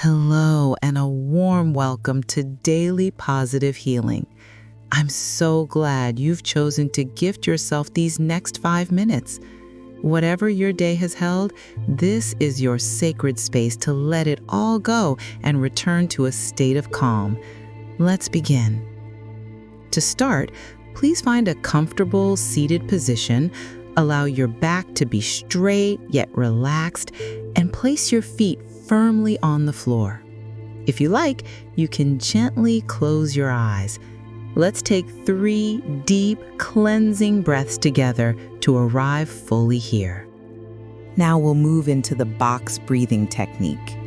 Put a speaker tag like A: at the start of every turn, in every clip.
A: Hello, and a warm welcome to Daily Positive Healing. I'm so glad you've chosen to gift yourself these next 5 minutes. Whatever your day has held, this is your sacred space to let it all go and return to a state of calm. Let's begin. To start, please find a comfortable seated position. Allow your back to be straight yet relaxed, and place your feet firmly on the floor. If you like, you can gently close your eyes. Let's take 3 deep, cleansing breaths together to arrive fully here. Now we'll move into the box breathing technique.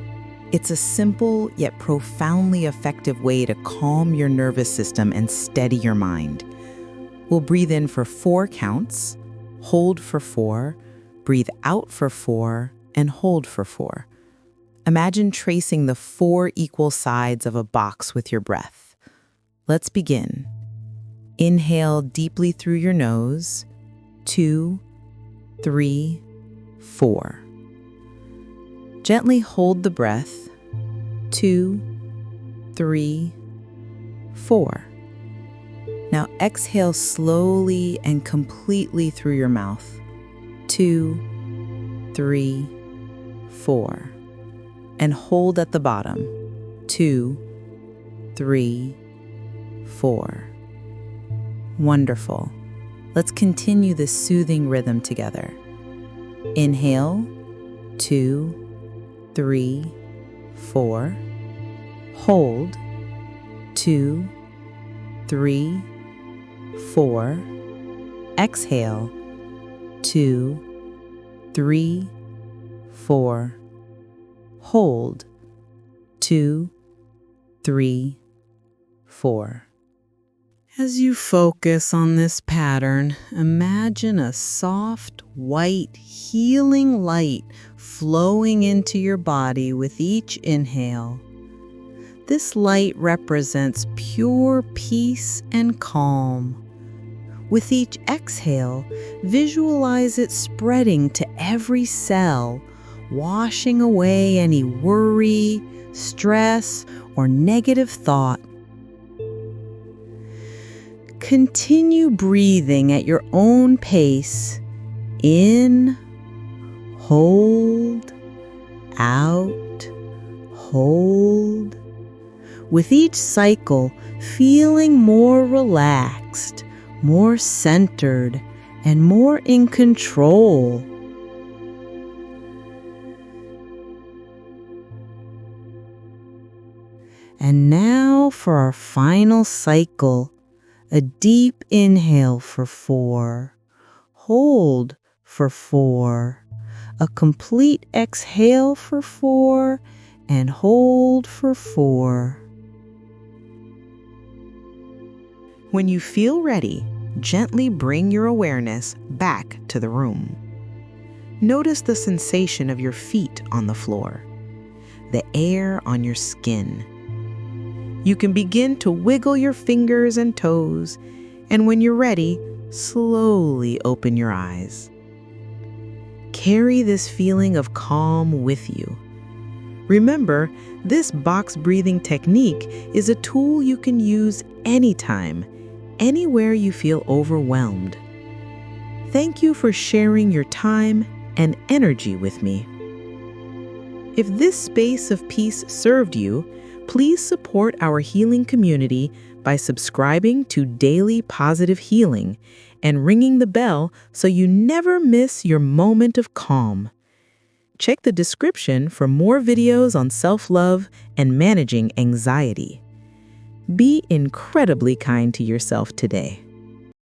A: It's a simple yet profoundly effective way to calm your nervous system and steady your mind. We'll breathe in for 4 counts, hold for 4, breathe out for 4, and hold for 4. Imagine tracing the 4 equal sides of a box with your breath. Let's begin. Inhale deeply through your nose. 2, 3, 4. Gently hold the breath. 2, 3, 4. Now exhale slowly and completely through your mouth. 2, 3, 4. And hold at the bottom. 2, 3, 4. Wonderful. Let's continue this soothing rhythm together. Inhale, 2, 3, 4. Hold, 2, 3, 4. Exhale, 2, 3, 4. Hold, 2, 3, 4. As you focus on this pattern, imagine a soft, white, healing light flowing into your body with each inhale. This light represents pure peace and calm. With each exhale, visualize it spreading to every cell, washing away any worry, stress, or negative thought. Continue breathing at your own pace. In, hold, out, hold. With each cycle, feeling more relaxed, more centered, and more in control. And now for our final cycle, a deep inhale for 4, hold for 4, a complete exhale for 4, and hold for 4. When you feel ready, gently bring your awareness back to the room. Notice the sensation of your feet on the floor, the air on your skin. You can begin to wiggle your fingers and toes, and when you're ready, slowly open your eyes. Carry this feeling of calm with you. Remember, this box breathing technique is a tool you can use anytime, anywhere you feel overwhelmed. Thank you for sharing your time and energy with me. If this space of peace served you, please support our healing community by subscribing to Daily Positive Healing and ringing the bell so you never miss your moment of calm. Check the description for more videos on self-love and managing anxiety. Be incredibly kind to yourself today.